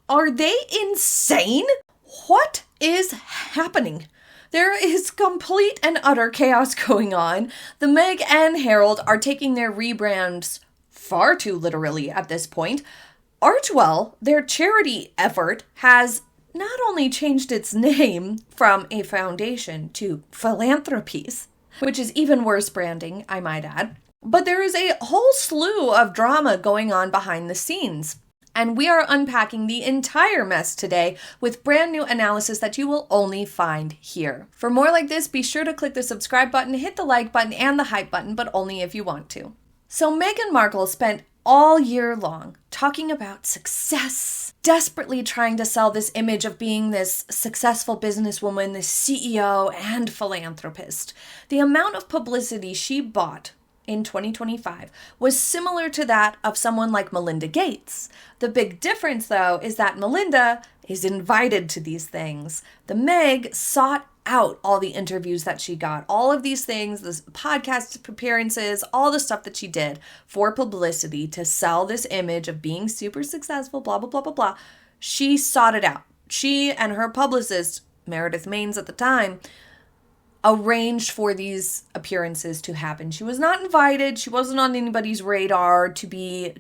Are they insane? What is happening? There is complete and utter chaos going on. The Meg and Harold are taking their rebrands far too literally at this point. Archewell, their charity effort, has not only changed its name from a foundation to Philanthropies, which is even worse branding, I might add, but there is a whole slew of drama going on behind the scenes. And we are unpacking the entire mess today with brand new analysis that you will only find here. For more like this, be sure to click the subscribe button, hit the like button, and the hype button, but only if you want to. So Meghan Markle spent all year long talking about success, desperately trying to sell this image of being this successful businesswoman, this CEO and philanthropist. The amount of publicity she bought in 2025 was similar to that of someone like Melinda Gates. The big difference, though, is that Melinda is invited to these things. The Meg sought out all the interviews that she got, all of these things, the podcast appearances, all the stuff that she did for publicity to sell this image of being super successful, blah, blah, blah, blah, blah. She sought it out. She and her publicist, Meredith Maines at the time, arranged for these appearances to happen. She was not invited. She wasn't on anybody's radar to be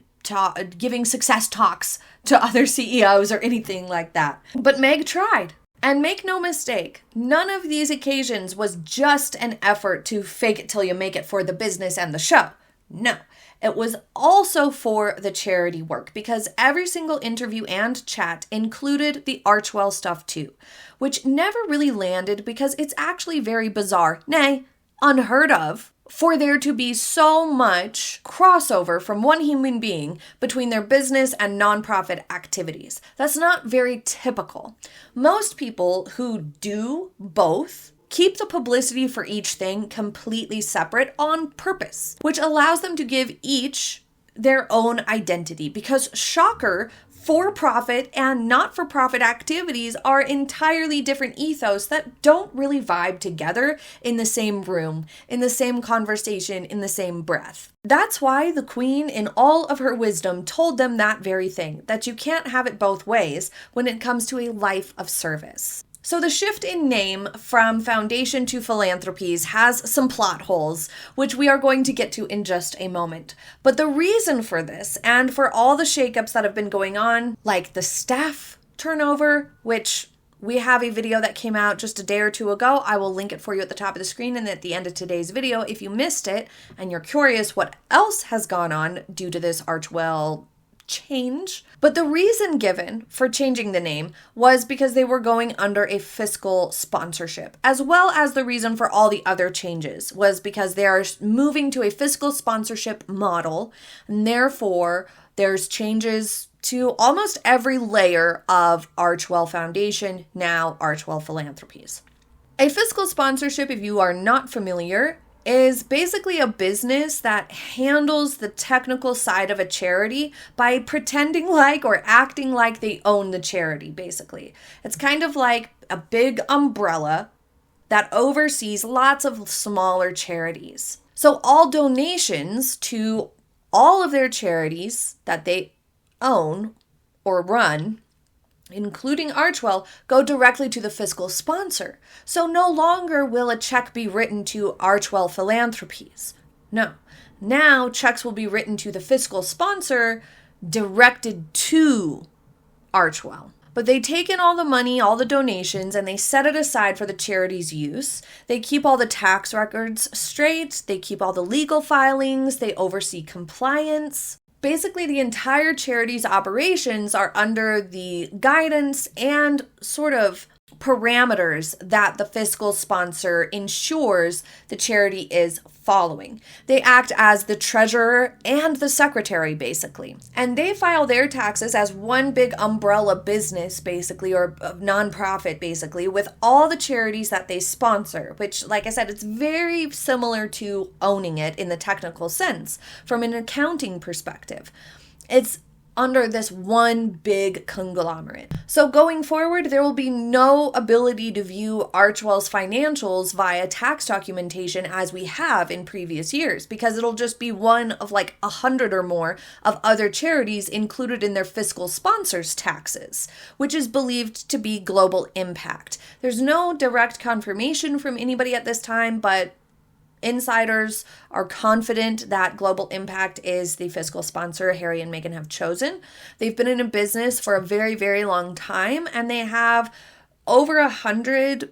giving success talks to other CEOs or anything like that. But Meg tried. And make no mistake, none of these occasions was just an effort to fake it till you make it for the business and the show. No, it was also for the charity work, because every single interview and chat included the Archewell stuff too, which never really landed because it's actually very bizarre, nay, unheard of, for there to be so much crossover from one human being between their business and nonprofit activities. That's not very typical. Most people who do both keep the publicity for each thing completely separate on purpose, which allows them to give each their own identity, because shocker, for-profit and not-for-profit activities are entirely different ethos that don't really vibe together in the same room, in the same conversation, in the same breath. That's why the Queen, in all of her wisdom, told them that very thing, that you can't have it both ways when it comes to a life of service. So the shift in name from Foundation to Philanthropies has some plot holes, which we are going to get to in just a moment. But the reason for this, and for all the shakeups that have been going on, like the staff turnover, which we have a video that came out just a day or two ago. I will link it for you at the top of the screen and at the end of today's video if you missed it and you're curious what else has gone on due to this Archewell change. But the reason given for changing the name was because they were going under a fiscal sponsorship, as well as the reason for all the other changes was because they are moving to a fiscal sponsorship model, and therefore there's changes to almost every layer of Archewell Foundation, now Archewell Philanthropies. A fiscal sponsorship, if you are not familiar, is basically a business that handles the technical side of a charity by pretending like or acting like they own the charity, basically. It's kind of like a big umbrella that oversees lots of smaller charities. So all donations to all of their charities that they own or run, including Archewell, go directly to the fiscal sponsor. So no longer will a check be written to Archewell Philanthropies. No. Now checks will be written to the fiscal sponsor directed to Archewell. But they take in all the money, all the donations, and they set it aside for the charity's use. They keep all the tax records straight. They keep all the legal filings. They oversee compliance. Basically, the entire charity's operations are under the guidance and sort of parameters that the fiscal sponsor ensures the charity is following. They act as the treasurer and the secretary, basically. And they file their taxes as one big umbrella business, basically, or nonprofit, basically, with all the charities that they sponsor, which, like I said, it's very similar to owning it in the technical sense from an accounting perspective. It's under this one big conglomerate. So going forward, there will be no ability to view Archewell's financials via tax documentation as we have in previous years, because it'll just be one of like 100 or more of other charities included in their fiscal sponsors' taxes, which is believed to be global impact. There's no direct confirmation from anybody at this time, but insiders are confident that Global Impact is the fiscal sponsor Harry and Meghan have chosen. They've been in a business for a very, very long time, and they have over 100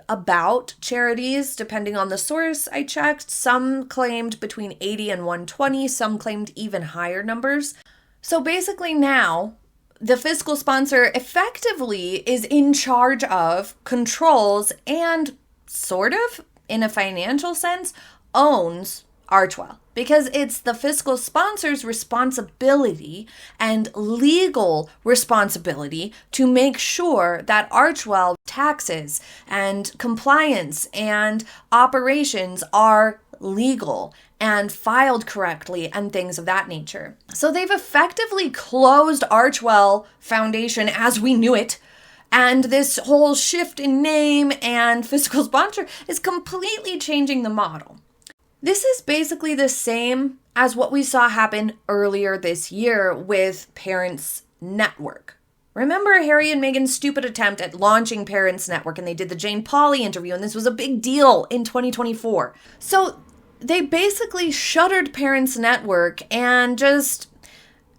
about charities, depending on the source I checked. Some claimed between 80 and 120, some claimed even higher numbers. So basically now, the fiscal sponsor effectively is in charge of, controls, and sort of, in a financial sense, owns Archewell, because it's the fiscal sponsor's responsibility and legal responsibility to make sure that Archewell taxes and compliance and operations are legal and filed correctly and things of that nature. So they've effectively closed Archewell Foundation as we knew it. And this whole shift in name and fiscal sponsor is completely changing the model. This is basically the same as what we saw happen earlier this year with Parents Network. Remember Harry and Meghan's stupid attempt at launching Parents Network, and they did the Jane Pauley interview, and this was a big deal in 2024. So they basically shuttered Parents Network and just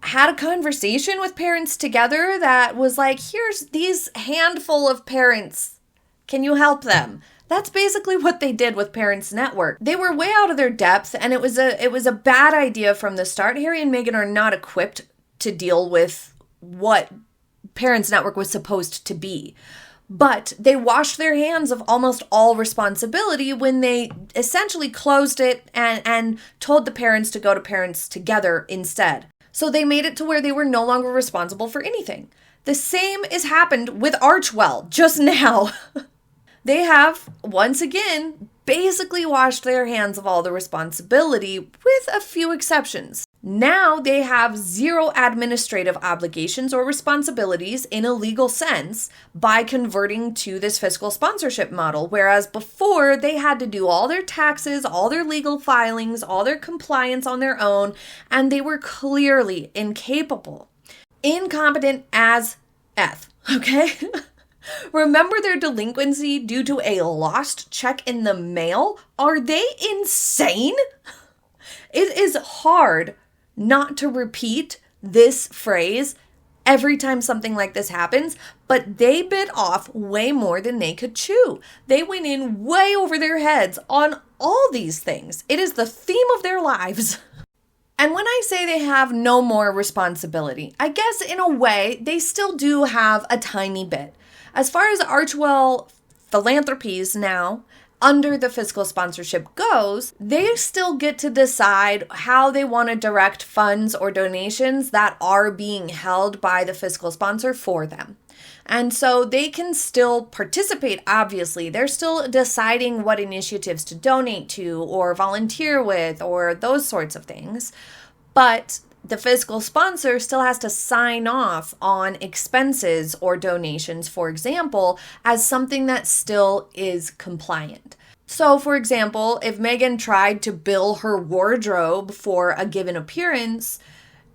had a conversation with parents together that was like, here's these handful of parents. Can you help them? That's basically what they did with Parents Network. They were way out of their depth, and it was a bad idea from the start. Harry and Meghan are not equipped to deal with what Parents Network was supposed to be. But they washed their hands of almost all responsibility when they essentially closed it and told the parents to go to Parents Together instead. So they made it to where they were no longer responsible for anything. The same has happened with Archewell just now. They have, once again, basically washed their hands of all the responsibility with a few exceptions. Now they have zero administrative obligations or responsibilities in a legal sense by converting to this fiscal sponsorship model, whereas before they had to do all their taxes, all their legal filings, all their compliance on their own, and they were clearly incapable, incompetent as F, okay? Remember their delinquency due to a lost check in the mail? Are they insane? It is hard not to repeat this phrase every time something like this happens, but they bit off way more than they could chew. They went in way over their heads on all these things. It is the theme of their lives. And when I say they have no more responsibility, I guess in a way they still do have a tiny bit. As far as Archewell Philanthropies now, under the fiscal sponsorship goes, they still get to decide how they want to direct funds or donations that are being held by the fiscal sponsor for them. And so they can still participate, obviously. They're still deciding what initiatives to donate to or volunteer with or those sorts of things. But the fiscal sponsor still has to sign off on expenses or donations, for example, as something that still is compliant. So, for example, if Meghan tried to bill her wardrobe for a given appearance,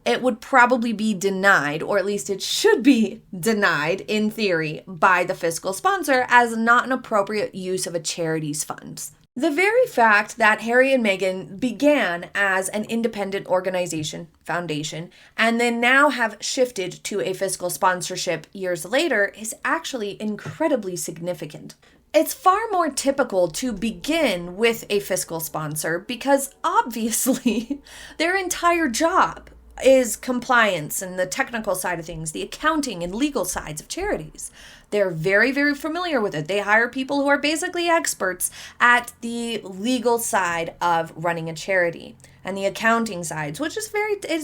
it would probably be denied, or at least it should be denied in theory by the fiscal sponsor as not an appropriate use of a charity's funds. The very fact that Harry and Meghan began as an independent organization, foundation, and then now have shifted to a fiscal sponsorship years later is actually incredibly significant. It's far more typical to begin with a fiscal sponsor because obviously their entire job is compliance and the technical side of things, the accounting and legal sides of charities. They're very, very familiar with it. They hire people who are basically experts at the legal side of running a charity and the accounting sides, which is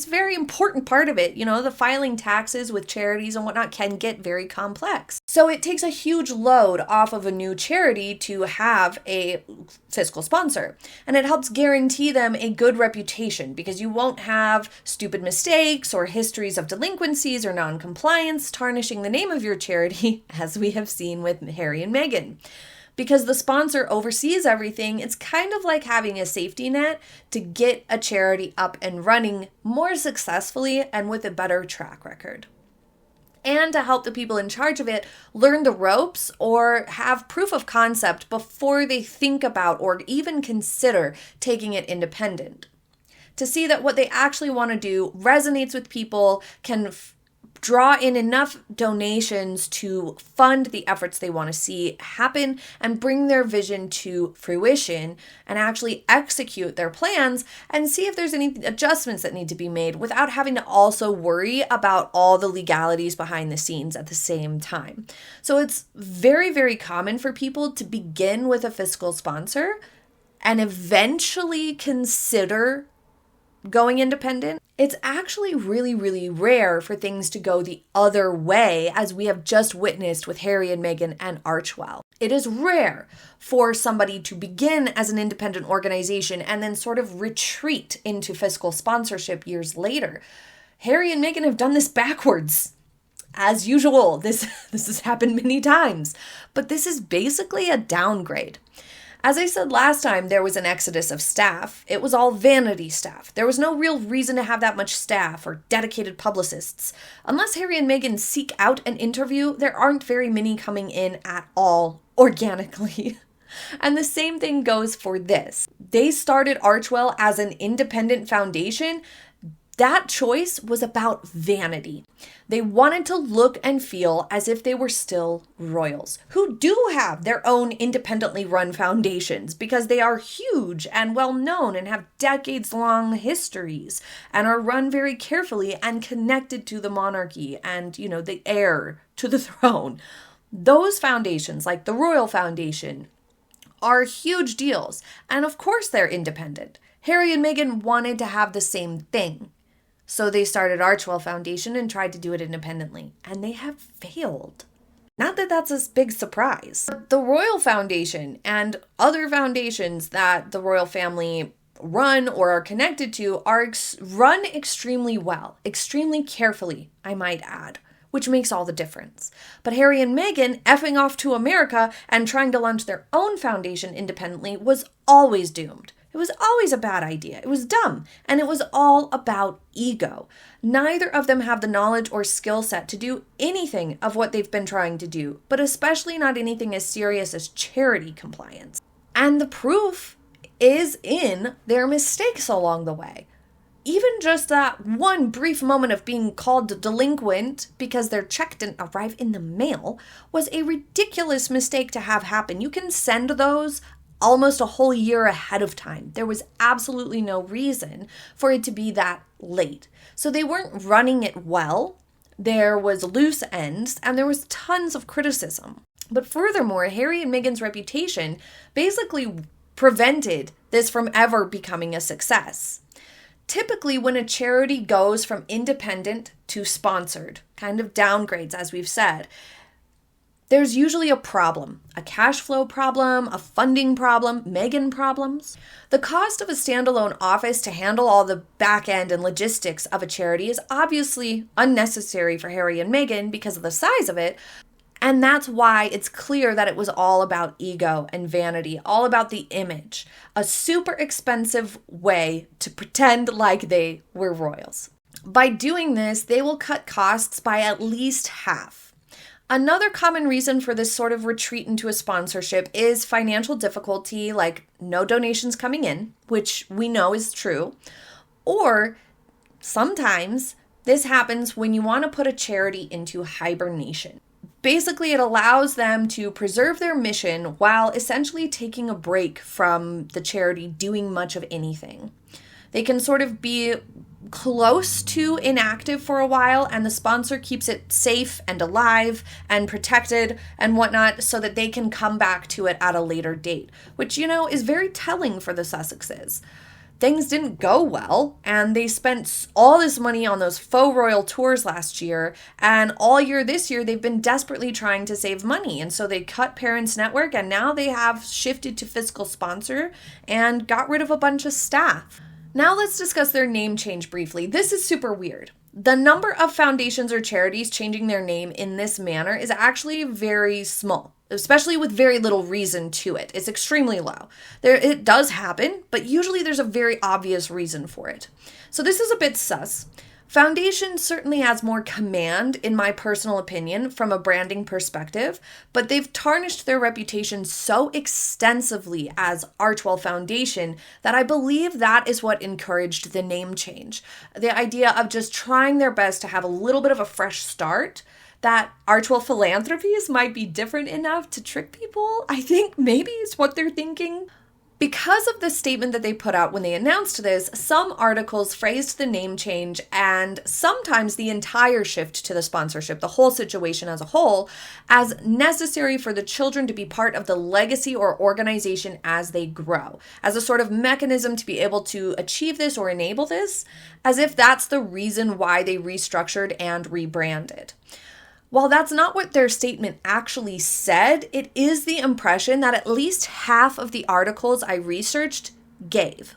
very important part of it. You know, the filing taxes with charities and whatnot can get very complex. So it takes a huge load off of a new charity to have a fiscal sponsor. And it helps guarantee them a good reputation because you won't have stupid mistakes or histories of delinquencies or non-compliance tarnishing the name of your charity, as we have seen with Harry and Meghan. Because the sponsor oversees everything, it's kind of like having a safety net to get a charity up and running more successfully and with a better track record. And to help the people in charge of it learn the ropes or have proof of concept before they think about or even consider taking it independent. To see that what they actually want to do resonates with people, can draw in enough donations to fund the efforts they want to see happen and bring their vision to fruition and actually execute their plans and see if there's any adjustments that need to be made without having to also worry about all the legalities behind the scenes at the same time. So it's very, very common for people to begin with a fiscal sponsor and eventually consider going independent. It's actually really, really rare for things to go the other way, as we have just witnessed with Harry and Meghan and Archewell. It is rare for somebody to begin as an independent organization and then sort of retreat into fiscal sponsorship years later. Harry and Meghan have done this backwards. As usual, this has happened many times, but this is basically a downgrade. As I said last time, there was an exodus of staff. It was all vanity staff. There was no real reason to have that much staff or dedicated publicists. Unless Harry and Meghan seek out an interview, there aren't very many coming in at all organically. And the same thing goes for this. They started Archewell as an independent foundation. That choice was about vanity. They wanted to look and feel as if they were still royals, who do have their own independently run foundations because they are huge and well known and have decades-long histories and are run very carefully and connected to the monarchy and, the heir to the throne. Those foundations, like the Royal Foundation, are huge deals. And of course they're independent. Harry and Meghan wanted to have the same thing. So they started Archewell Foundation and tried to do it independently, and they have failed. Not that that's a big surprise. The Royal Foundation and other foundations that the royal family run or are connected to are run extremely well, extremely carefully, I might add, which makes all the difference. But Harry and Meghan effing off to America and trying to launch their own foundation independently was always doomed. It was always a bad idea. It was dumb. And it was all about ego. Neither of them have the knowledge or skill set to do anything of what they've been trying to do, but especially not anything as serious as charity compliance. And the proof is in their mistakes along the way. Even just that one brief moment of being called delinquent because their check didn't arrive in the mail was a ridiculous mistake to have happen. You can send those almost a whole year ahead of time. There was absolutely no reason for it to be that late. So they weren't running it well. There was loose ends and there was tons of criticism. But furthermore, Harry and Meghan's reputation basically prevented this from ever becoming a success. Typically, when a charity goes from independent to sponsored, kind of downgrades, as we've said, there's usually a problem, a cash flow problem, a funding problem, Meghan problems. The cost of a standalone office to handle all the back end and logistics of a charity is obviously unnecessary for Harry and Meghan because of the size of it. And that's why it's clear that it was all about ego and vanity, all about the image, a super expensive way to pretend like they were royals. By doing this, they will cut costs by at least half. Another common reason for this sort of retreat into a sponsorship is financial difficulty, like no donations coming in, which we know is true. Or sometimes this happens when you want to put a charity into hibernation. Basically, it allows them to preserve their mission while essentially taking a break from the charity doing much of anything. They can sort of be close to inactive for a while, and the sponsor keeps it safe and alive and protected and whatnot so that they can come back to it at a later date, which, is very telling for the Sussexes. things didn't go well, and they spent all this money on those faux royal tours last year, and all year this year they've been desperately trying to save money, and so they cut Parents Network, and now they have shifted to Fiscal sponsor and got rid of a bunch of staff. Now let's discuss their name change briefly. This is super weird. The number of foundations or charities changing their name in this manner is actually very small, especially with very little reason to it. It's extremely low. It does happen, but usually there's a very obvious reason for it. So this is a bit sus. Foundation certainly has more command, in my personal opinion, from a branding perspective, but they've tarnished their reputation so extensively as Archewell Foundation that I believe that is what encouraged the name change. The idea of just trying their best to have a little bit of a fresh start, that Archewell Philanthropies might be different enough to trick people, I think maybe is what they're thinking. Because of the statement that they put out when they announced this, some articles phrased the name change and sometimes the entire shift to the sponsorship, the whole situation as a whole, as necessary for the children to be part of the legacy or organization as they grow, as a sort of mechanism to be able to achieve this or enable this, as if that's the reason why they restructured and rebranded. While that's not what their statement actually said, it is the impression that at least half of the articles I researched gave.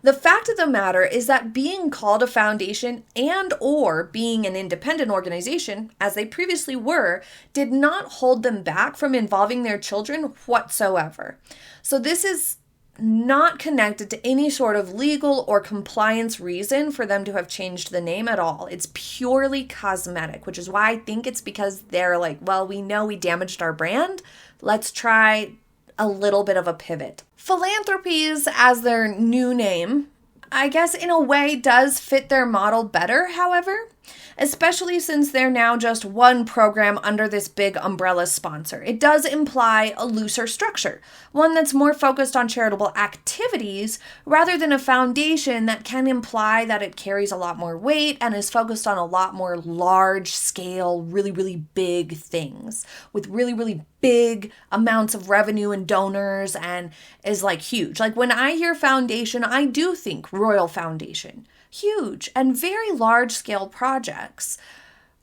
The fact of the matter is that being called a foundation and or being an independent organization, as they previously were, did not hold them back from involving their children whatsoever. So this is not connected to any sort of legal or compliance reason for them to have changed the name at all. It's purely cosmetic, which is why I think it's because they're like, well, we know we damaged our brand. Let's try a little bit of a pivot. Philanthropies, as their new name, I guess in a way does fit their model better, however, especially since they're now just one program under this big umbrella sponsor. It does imply a looser structure, one that's more focused on charitable activities rather than a foundation that can imply that it carries a lot more weight and is focused on a lot more large scale, really, really big things with really, really big amounts of revenue and donors and is like huge. Like when I hear foundation, I do think Royal Foundation. Huge and very large scale projects.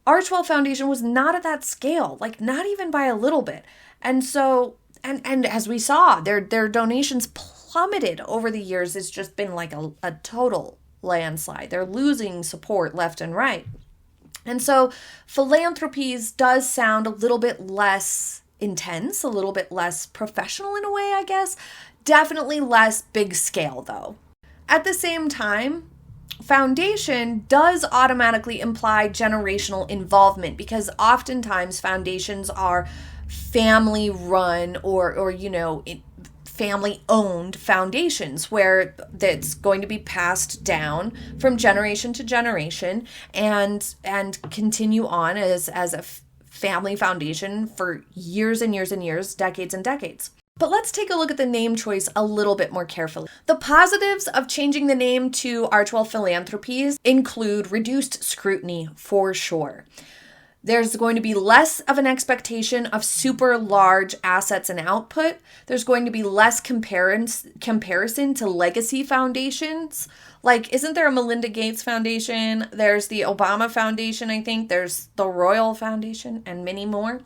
Archewell Foundation was not at that scale, like not even by a little bit. And so, and as we saw, their donations plummeted over the years. It's just been like a total landslide. They're losing support left and right. And so Philanthropies does sound a little bit less intense, a little bit less professional in a way, I guess. Definitely less big scale though. At the same time, foundation does automatically imply generational involvement because oftentimes foundations are family run or family owned foundations where that's going to be passed down from generation to generation and continue on as a family foundation for years and years and years, decades and decades. But let's take a look at the name choice a little bit more carefully. The positives of changing the name to Archewell Philanthropies include reduced scrutiny for sure. There's going to be less of an expectation of super large assets and output. There's going to be less comparison to legacy foundations. Like, isn't there a Melinda Gates Foundation? There's the Obama Foundation, I think. There's the Royal Foundation and many more.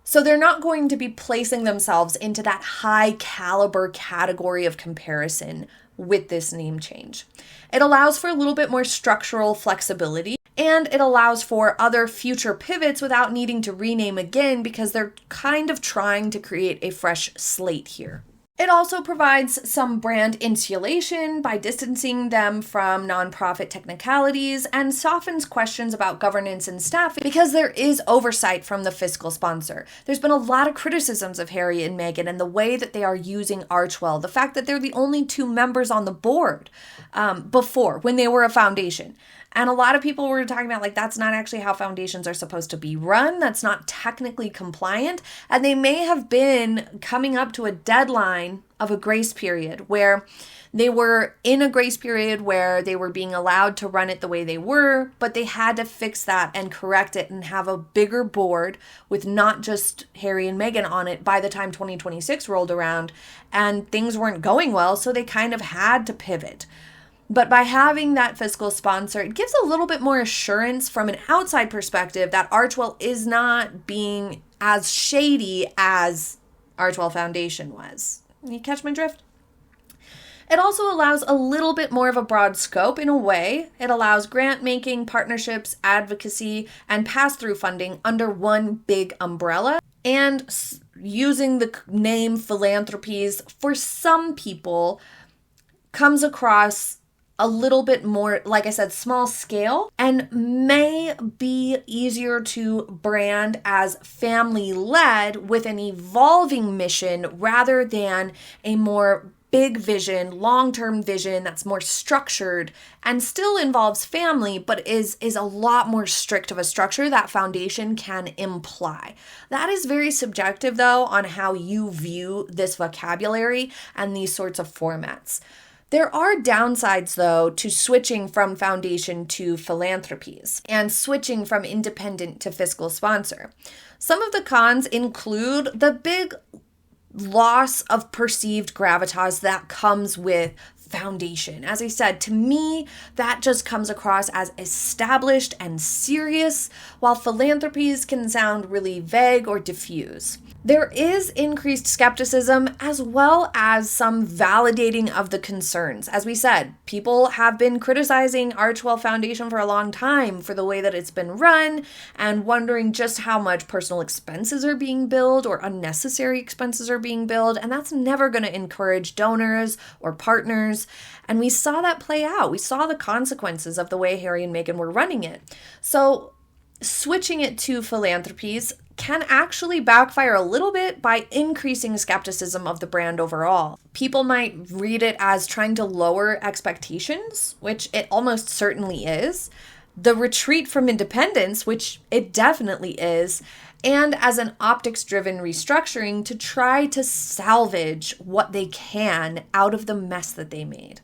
So they're not going to be placing themselves into that high caliber category of comparison with this name change. It allows for a little bit more structural flexibility, and it allows for other future pivots without needing to rename again because they're kind of trying to create a fresh slate here. It also provides some brand insulation by distancing them from nonprofit technicalities and softens questions about governance and staffing because there is oversight from the fiscal sponsor. There's been a lot of criticisms of Harry and Meghan and the way that they are using Archewell, the fact that they're the only two members on the board before, when they were a foundation. And a lot of people were talking about, like, that's not actually how foundations are supposed to be run. That's not technically compliant. And they may have been coming up to a deadline of a grace period where they were in a grace period where they were being allowed to run it the way they were, but they had to fix that and correct it and have a bigger board with not just Harry and Meghan on it by the time 2026 rolled around, and things weren't going well, so they kind of had to pivot. But by having that fiscal sponsor, it gives a little bit more assurance from an outside perspective that Archewell is not being as shady as Archewell Foundation was. You catch my drift? It also allows a little bit more of a broad scope in a way. It allows grant making, partnerships, advocacy, and pass-through funding under one big umbrella. And using the name Philanthropies for some people comes across a little bit more, like I said, small scale, and may be easier to brand as family-led with an evolving mission rather than a more big vision, long-term vision that's more structured and still involves family, but is a lot more strict of a structure that foundation can imply. That is very subjective, though, on how you view this vocabulary and these sorts of formats. There are downsides, though, to switching from foundation to philanthropies and switching from independent to fiscal sponsor. Some of the cons include the big loss of perceived gravitas that comes with foundation. As I said, to me, that just comes across as established and serious, while philanthropies can sound really vague or diffuse. There is increased skepticism as well as some validating of the concerns. As we said, people have been criticizing Archewell Foundation for a long time for the way that it's been run and wondering just how much personal expenses are being billed or unnecessary expenses are being billed, and that's never going to encourage donors or partners. And we saw that play out. We saw the consequences of the way Harry and Meghan were running it. So switching it to philanthropies can actually backfire a little bit by increasing skepticism of the brand overall. People might read it as trying to lower expectations, which it almost certainly is, the retreat from independence, which it definitely is, and as an optics-driven restructuring to try to salvage what they can out of the mess that they made.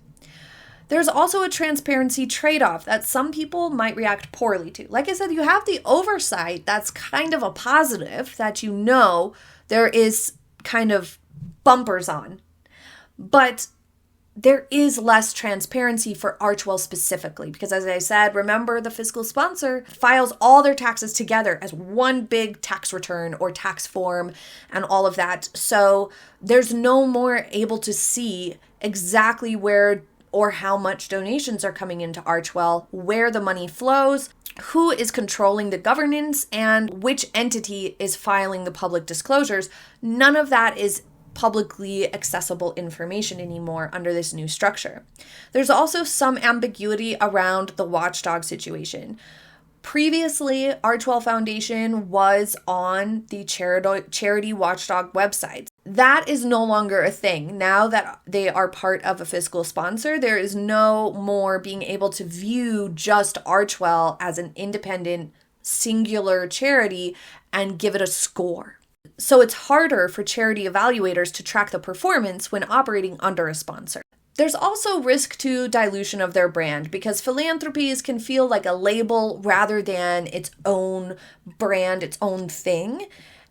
There's also a transparency trade-off that some people might react poorly to. Like I said, you have the oversight. That's kind of a positive that you know there is kind of bumpers on. But there is less transparency for Archewell specifically because, as I said, remember the fiscal sponsor files all their taxes together as one big tax return or tax form and all of that. So there's no more able to see exactly where or how much donations are coming into Archewell, where the money flows, who is controlling the governance, and which entity is filing the public disclosures. None of that is publicly accessible information anymore under this new structure. There's also some ambiguity around the Watchdog situation. Previously, Archewell Foundation was on the charity Watchdog website. That is no longer a thing. Now that they are part of a fiscal sponsor, there is no more being able to view just Archewell as an independent, singular charity and give it a score. So it's harder for charity evaluators to track the performance when operating under a sponsor. There's also risk to dilution of their brand because philanthropies can feel like a label rather than its own brand, its own thing.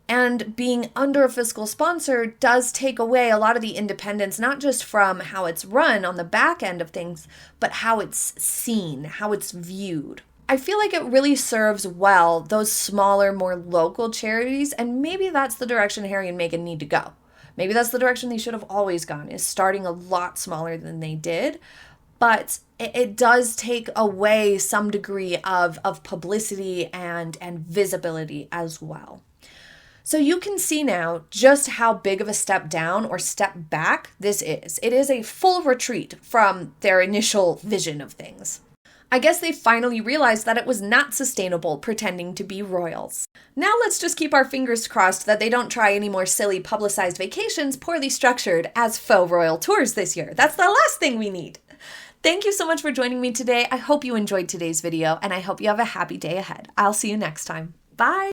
And being under a fiscal sponsor does take away a lot of the independence, not just from how it's run on the back end of things, but how it's seen, how it's viewed. I feel like it really serves well those smaller, more local charities, and maybe that's the direction Harry and Meghan need to go. Maybe that's the direction they should have always gone, is starting a lot smaller than they did. But it does take away some degree of publicity and visibility as well. So you can see now just how big of a step down or step back this is. It is a full retreat from their initial vision of things. I guess they finally realized that it was not sustainable pretending to be royals. Now let's just keep our fingers crossed that they don't try any more silly publicized vacations poorly structured as faux royal tours this year. That's the last thing we need. Thank you so much for joining me today. I hope you enjoyed today's video and I hope you have a happy day ahead. I'll see you next time. Bye.